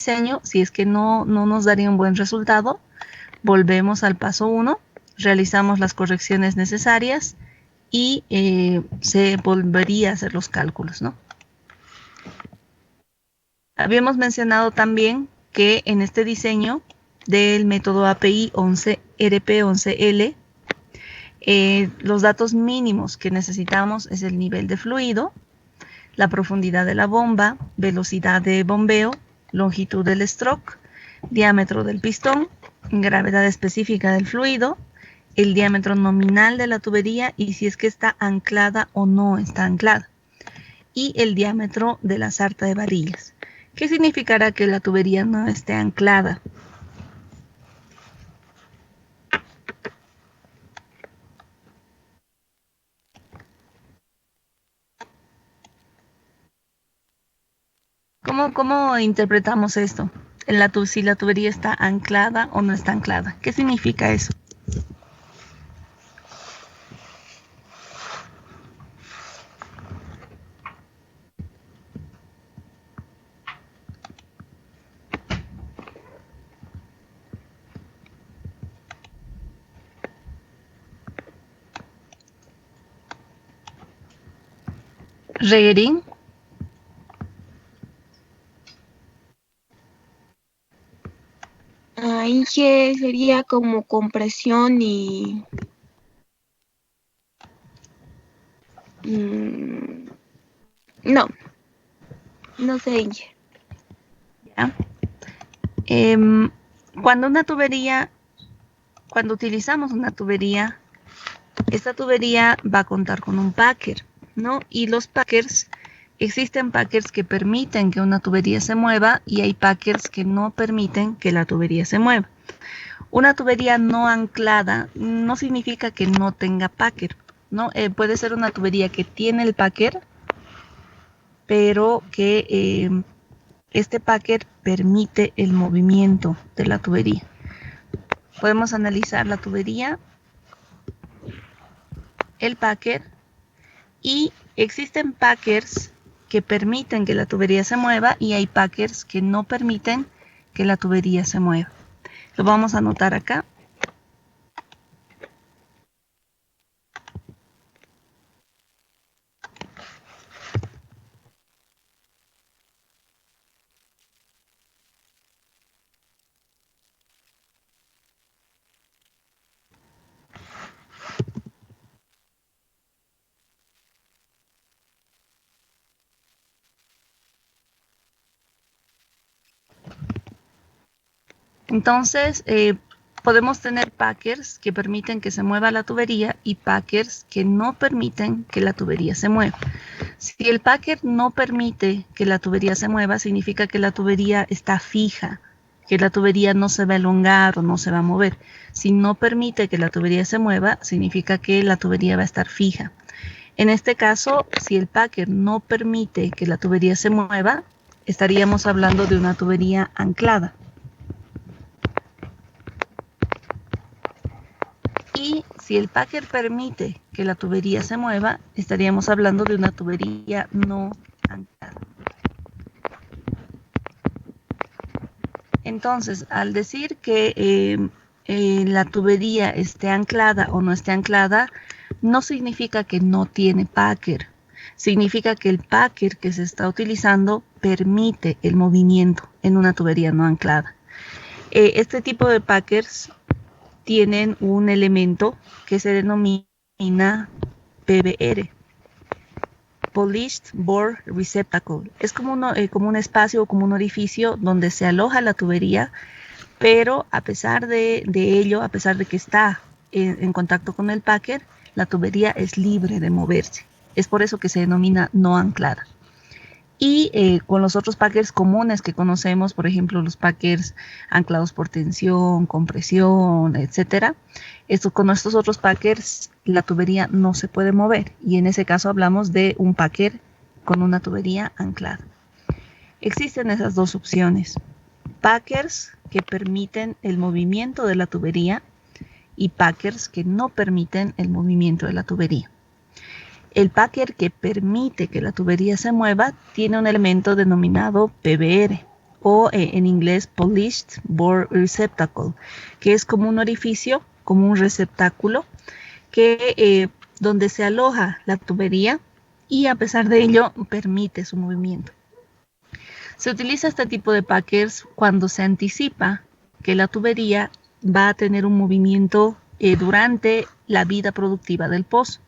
diseño, si es que no nos daría un buen resultado, volvemos al paso 1, realizamos las correcciones necesarias y se volvería a hacer los cálculos, ¿no? Habíamos mencionado también que en este diseño del método API 11, RP11L, los datos mínimos que necesitamos es el nivel de fluido, la profundidad de la bomba, velocidad de bombeo, longitud del stroke, diámetro del pistón, gravedad específica del fluido, el diámetro nominal de la tubería y si es que está anclada o no está anclada, y el diámetro de la sarta de varillas. ¿Qué significará que la tubería no esté anclada? ¿Cómo interpretamos esto? Si la tubería está anclada o no está anclada. ¿Qué significa eso? Reguerín. Inge sería como compresión y... no sé, Inge. ¿Ya? Cuando utilizamos una tubería, esta tubería va a contar con un packer, ¿no? Y los packers, existen packers que permiten que una tubería se mueva y hay packers que no permiten que la tubería se mueva. Una tubería no anclada no significa que no tenga packer, ¿no? Puede ser una tubería que tiene el packer, pero que este packer permite el movimiento de la tubería. Podemos analizar la tubería, el packer, y existen packers que permiten que la tubería se mueva y hay packers que no permiten que la tubería se mueva. Lo vamos a anotar acá. Entonces, podemos tener packers que permiten que se mueva la tubería y packers que no permiten que la tubería se mueva. Si el packer no permite que la tubería se mueva, significa que la tubería está fija, que la tubería no se va a elongar o no se va a mover. Si no permite que la tubería se mueva, significa que la tubería va a estar fija. En este caso, si el packer no permite que la tubería se mueva, estaríamos hablando de una tubería anclada. Y si el packer permite que la tubería se mueva, estaríamos hablando de una tubería no anclada. Entonces, al decir que la tubería esté anclada o no esté anclada, no significa que no tiene packer. Significa que el packer que se está utilizando permite el movimiento en una tubería no anclada. Este tipo de packers tienen un elemento que se denomina PBR, Polished Bore Receptacle. Es como un espacio o como un orificio donde se aloja la tubería, pero a pesar de ello, a pesar de que está en contacto con el packer, la tubería es libre de moverse. Es por eso que se denomina no anclada. Y con los otros packers comunes que conocemos, por ejemplo, los packers anclados por tensión, compresión, etcétera, con estos otros packers la tubería no se puede mover y en ese caso hablamos de un packer con una tubería anclada. Existen esas dos opciones: packers que permiten el movimiento de la tubería y packers que no permiten el movimiento de la tubería. El packer que permite que la tubería se mueva tiene un elemento denominado PBR, o en inglés Polished Bore Receptacle, que es como un orificio, como un receptáculo, donde se aloja la tubería y a pesar de ello permite su movimiento. Se utiliza este tipo de packers cuando se anticipa que la tubería va a tener un movimiento durante la vida productiva del pozo.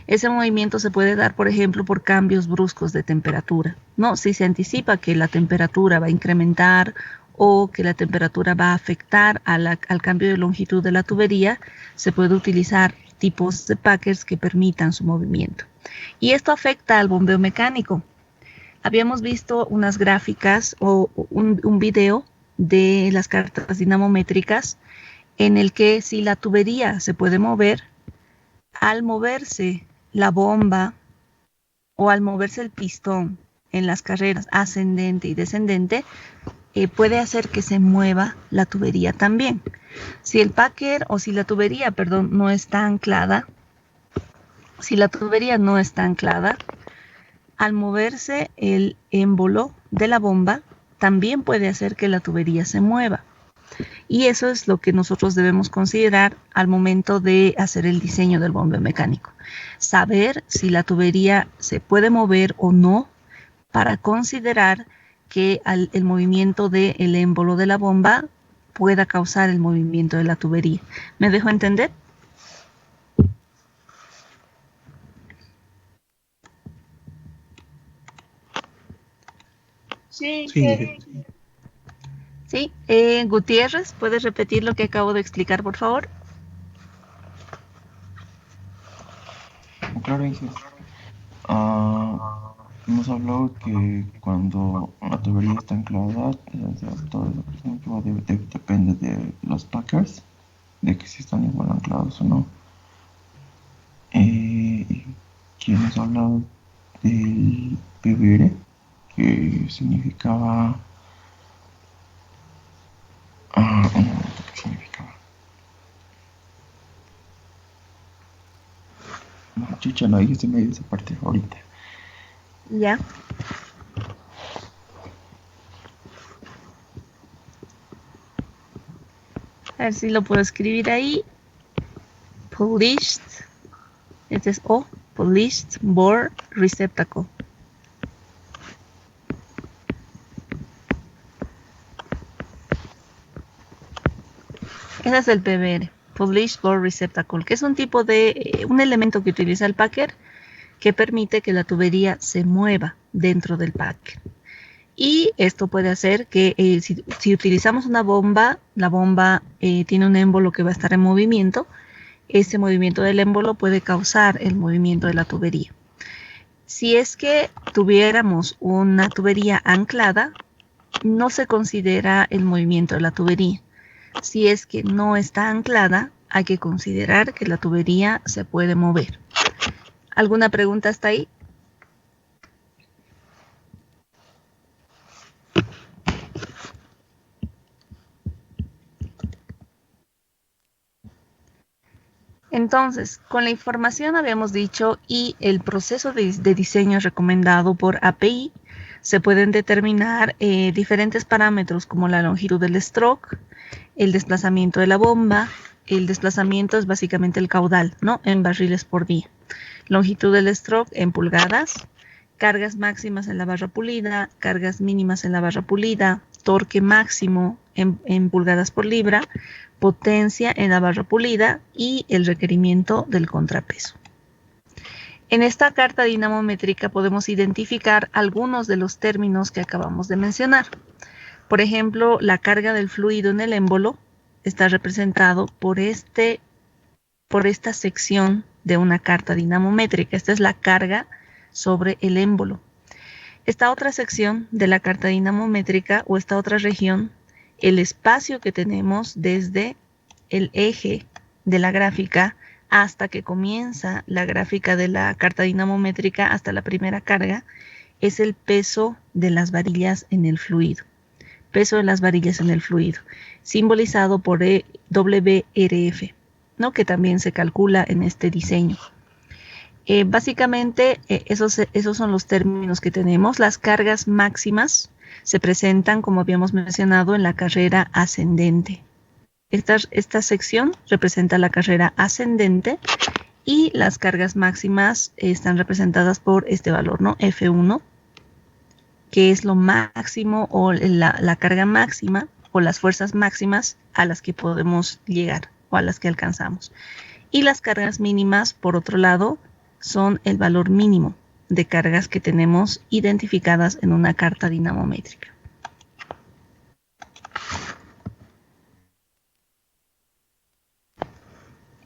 Ese movimiento se puede dar, por ejemplo, por cambios bruscos de temperatura, ¿no? Si se anticipa que la temperatura va a incrementar o que la temperatura va a afectar al cambio de longitud de la tubería, se puede utilizar tipos de packers que permitan su movimiento. Y esto afecta al bombeo mecánico. Habíamos visto unas gráficas o un video de las cartas dinamométricas en el que si la tubería se puede mover, al moverse la bomba o al moverse el pistón en las carreras ascendente y descendente, puede hacer que se mueva la tubería también. Si el packer o si la tubería, perdón, no está anclada, al moverse el émbolo de la bomba, también puede hacer que la tubería se mueva. Y eso es lo que nosotros debemos considerar al momento de hacer el diseño del bombeo mecánico. Saber si la tubería se puede mover o no para considerar que el movimiento del émbolo de la bomba pueda causar el movimiento de la tubería. ¿Me dejo entender? Sí. Sí. Gutiérrez, ¿puedes repetir lo que acabo de explicar, por favor? Claro, Isis. Hemos hablado que cuando la tubería está anclada, todo eso, por ejemplo, depende de los packers, de que si están igual anclados o no. Que hemos hablado del PBR, que significaba... un momento, ¿qué significaba? No, chucha, no dijiste medio esa parte ahorita. Ya. A ver si lo puedo escribir ahí. Polished. Este es O. Polished Bore Receptacle. Ese es el PBR. Polished Bore Receptacle, que es un tipo de un elemento que utiliza el packer que permite que la tubería se mueva dentro del packer. Y esto puede hacer que si utilizamos una bomba, la bomba tiene un émbolo que va a estar en movimiento. Ese movimiento del émbolo puede causar el movimiento de la tubería. Si es que tuviéramos una tubería anclada, no se considera el movimiento de la tubería. Si es que no está anclada, hay que considerar que la tubería se puede mover. ¿Alguna pregunta hasta ahí? Entonces, con la información habíamos dicho y el proceso de diseño recomendado por API, se pueden determinar diferentes parámetros como la longitud del stroke, el desplazamiento de la bomba. El desplazamiento es básicamente el caudal, ¿no? En barriles por día. Longitud del stroke en pulgadas, cargas máximas en la barra pulida, cargas mínimas en la barra pulida, torque máximo en pulgadas por libra, potencia en la barra pulida y el requerimiento del contrapeso. En esta carta dinamométrica podemos identificar algunos de los términos que acabamos de mencionar. Por ejemplo, la carga del fluido en el émbolo está representado por esta sección de una carta dinamométrica. Esta es la carga sobre el émbolo. Esta otra sección de la carta dinamométrica o esta otra región, el espacio que tenemos desde el eje de la gráfica hasta que comienza la gráfica de la carta dinamométrica hasta la primera carga, es el peso de las varillas en el fluido. Peso de las varillas en el fluido, simbolizado por WRF, ¿no? Que también se calcula en este diseño. Básicamente, esos son los términos que tenemos. Las cargas máximas se presentan, como habíamos mencionado, en la carrera ascendente. Esta sección representa la carrera ascendente y las cargas máximas están representadas por este valor, ¿no? F1, que es lo máximo o la carga máxima o las fuerzas máximas a las que podemos llegar o a las que alcanzamos. Y las cargas mínimas, por otro lado, son el valor mínimo de cargas que tenemos identificadas en una carta dinamométrica.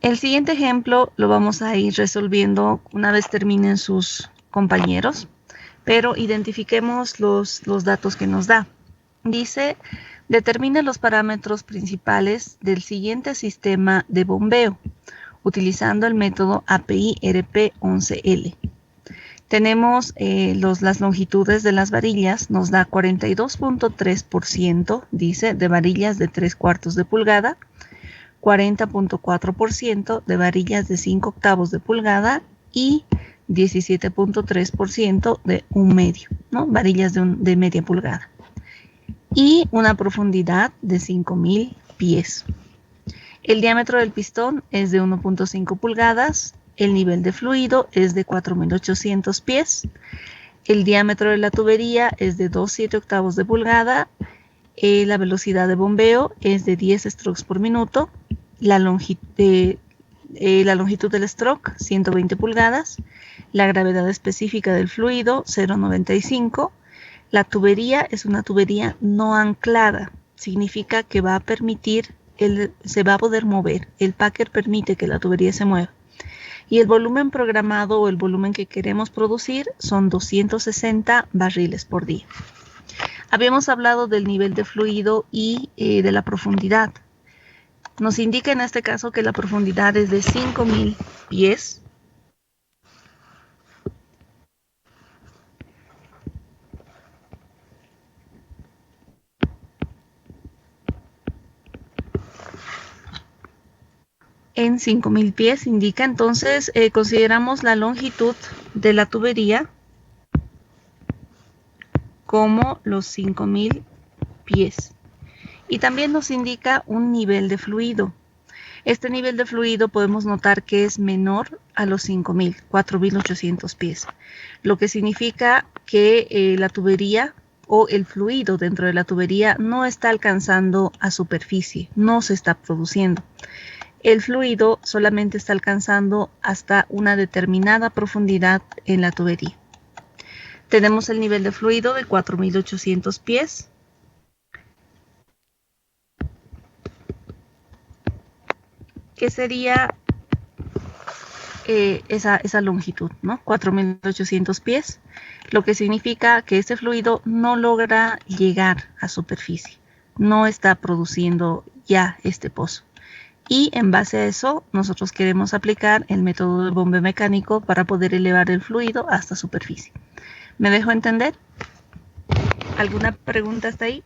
El siguiente ejemplo lo vamos a ir resolviendo una vez terminen sus compañeros, pero identifiquemos los datos que nos da. Dice, determine los parámetros principales del siguiente sistema de bombeo, utilizando el método API-RP11L. Tenemos las longitudes de las varillas, nos da 42.3%, dice, de varillas de 3/4 de pulgada, 40.4% de varillas de 5/8 de pulgada y 17.3% de 1/2, ¿no? Varillas de media pulgada. Y una profundidad de 5.000 pies. El diámetro del pistón es de 1.5 pulgadas, el nivel de fluido es de 4.800 pies, el diámetro de la tubería es de 2/7/8 de pulgada, la velocidad de bombeo es de 10 strokes por minuto, la longitud del stroke 120 pulgadas, la gravedad específica del fluido 0.95, la tubería es una tubería no anclada, significa que va a permitir, se va a poder mover, el packer permite que la tubería se mueva. Y el volumen programado o el volumen que queremos producir son 260 barriles por día. Habíamos hablado del nivel de fluido y de la profundidad. Nos indica en este caso que la profundidad es de 5.000 pies. En 5.000 pies indica, entonces consideramos la longitud de la tubería como los 5.000 pies. Y también nos indica un nivel de fluido. Este nivel de fluido podemos notar que es menor a los 5.000, 4.800 pies. Lo que significa que la tubería o el fluido dentro de la tubería no está alcanzando a superficie, no se está produciendo. El fluido solamente está alcanzando hasta una determinada profundidad en la tubería. Tenemos el nivel de fluido de 4.800 pies. Que sería esa longitud, ¿no? 4.800 pies, lo que significa que este fluido no logra llegar a superficie, no está produciendo ya este pozo. Y en base a eso, nosotros queremos aplicar el método de bombeo mecánico para poder elevar el fluido hasta superficie. ¿Me dejo entender? ¿Alguna pregunta hasta ahí?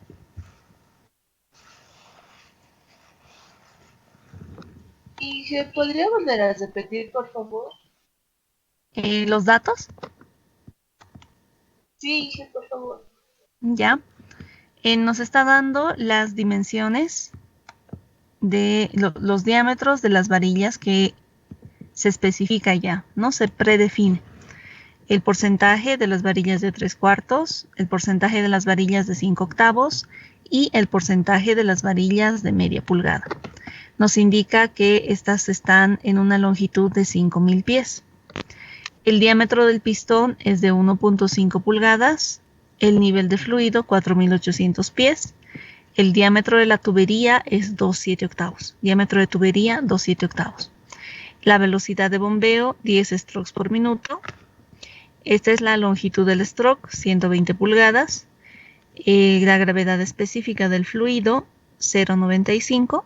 ¿Y se podría volver a repetir, por favor? ¿Los datos? Sí, por favor. Ya. Nos está dando las dimensiones de los diámetros de las varillas que se especifica ya, ¿no? Se predefine. El porcentaje de las varillas de 3/4, el porcentaje de las varillas de 5/8 y el porcentaje de las varillas de media pulgada. Nos indica que estas están en una longitud de 5.000 pies. El diámetro del pistón es de 1.5 pulgadas, el nivel de fluido 4.800 pies, el diámetro de la tubería es 2/7/8, diámetro de tubería 2/7/8. La velocidad de bombeo 10 strokes por minuto. Esta es la longitud del stroke, 120 pulgadas. La gravedad específica del fluido 0.95.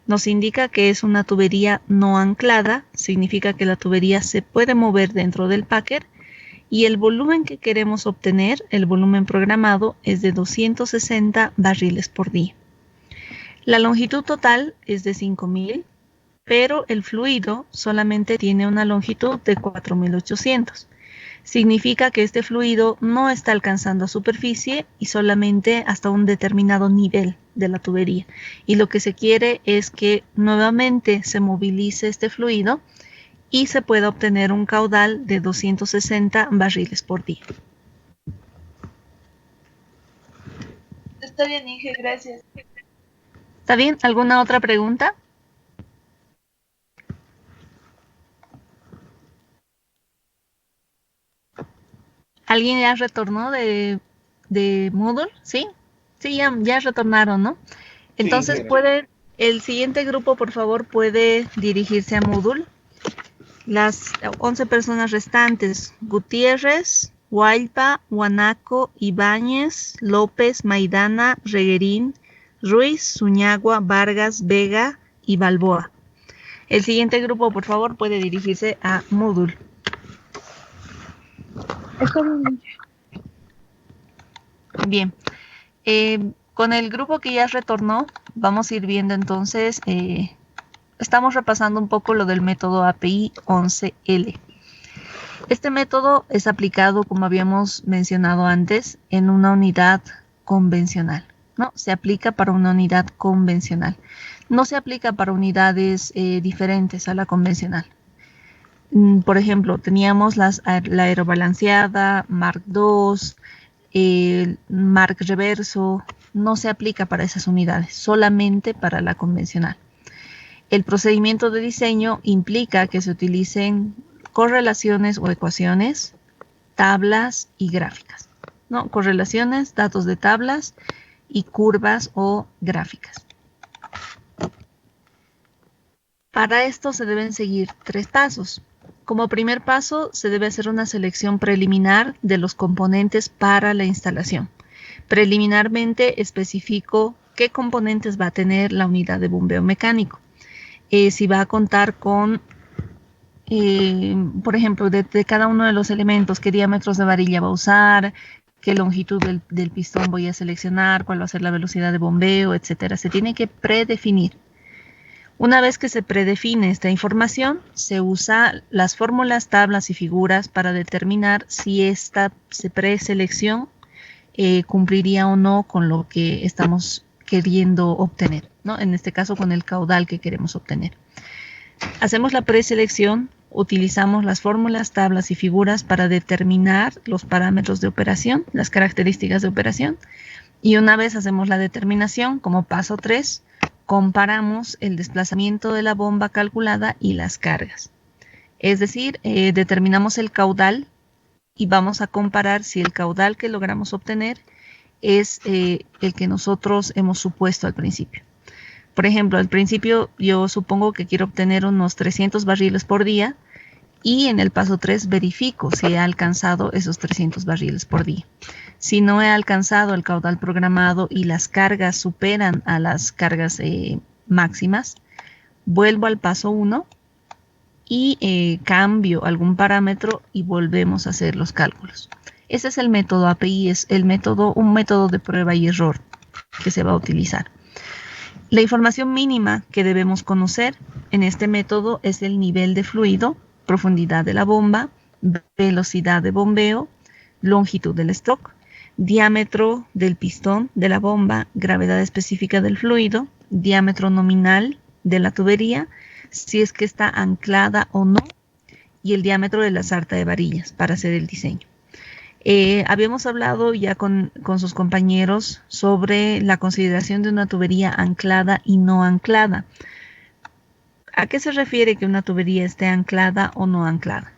Nos indica que es una tubería no anclada, significa que la tubería se puede mover dentro del packer y el volumen que queremos obtener, el volumen programado, es de 260 barriles por día. La longitud total es de 5.000 pero el fluido solamente tiene una longitud de 4800. Significa que este fluido no está alcanzando superficie y solamente hasta un determinado nivel de la tubería. Y lo que se quiere es que nuevamente se movilice este fluido y se pueda obtener un caudal de 260 barriles por día. Está bien, Inge, gracias. ¿Está bien? ¿Alguna otra pregunta? ¿Alguien ya retornó de Moodle? ¿Sí? Sí, ya retornaron, ¿no? Entonces el siguiente grupo, por favor, puede dirigirse a Moodle. Las 11 personas restantes: Gutiérrez, Hualpa, Guanaco, Ibáñez, López, Maidana, Reguerín, Ruiz, Zuñagua, Vargas, Vega y Balboa. El siguiente grupo, por favor, puede dirigirse a Moodle. Bien. Con el grupo que ya retornó, vamos a ir viendo entonces, estamos repasando un poco lo del método API 11L. Este método es aplicado, como habíamos mencionado antes, en una unidad convencional, ¿no? Se aplica para una unidad convencional. No se aplica para unidades diferentes a la convencional. Por ejemplo, teníamos la aerobalanceada, Mark II, Mark reverso. No se aplica para esas unidades, solamente para la convencional. El procedimiento de diseño implica que se utilicen correlaciones o ecuaciones, tablas y gráficas, ¿no? Correlaciones, datos de tablas y curvas o gráficas. Para esto se deben seguir 3 pasos. Como primer paso, se debe hacer una selección preliminar de los componentes para la instalación. Preliminarmente especifico qué componentes va a tener la unidad de bombeo mecánico. Si va a contar con, por ejemplo, de cada uno de los elementos, qué diámetros de varilla va a usar, qué longitud del pistón voy a seleccionar, cuál va a ser la velocidad de bombeo, etcétera. Se tiene que predefinir. Una vez que se predefine esta información, se usa las fórmulas, tablas y figuras para determinar si esta preselección cumpliría o no con lo que estamos queriendo obtener, ¿no? En este caso, con el caudal que queremos obtener. Hacemos la preselección, utilizamos las fórmulas, tablas y figuras para determinar los parámetros de operación, las características de operación, y una vez hacemos la determinación, como paso 3, comparamos el desplazamiento de la bomba calculada y las cargas. Es decir, determinamos el caudal y vamos a comparar si el caudal que logramos obtener es el que nosotros hemos supuesto al principio. Por ejemplo, al principio yo supongo que quiero obtener unos 300 barriles por día y en el paso 3 verifico si he alcanzado esos 300 barriles por día. Si no he alcanzado el caudal programado y las cargas superan a las cargas máximas, vuelvo al paso 1 y cambio algún parámetro y volvemos a hacer los cálculos. Ese es el método API, es un método de prueba y error que se va a utilizar. La información mínima que debemos conocer en este método es el nivel de fluido, profundidad de la bomba, velocidad de bombeo, longitud del stock, diámetro del pistón de la bomba, gravedad específica del fluido, diámetro nominal de la tubería, si es que está anclada o no, y el diámetro de la sarta de varillas para hacer el diseño. Habíamos hablado ya con sus compañeros sobre la consideración de una tubería anclada y no anclada. ¿A qué se refiere que una tubería esté anclada o no anclada?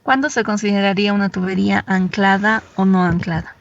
¿Cuándo se consideraría una tubería anclada o no anclada?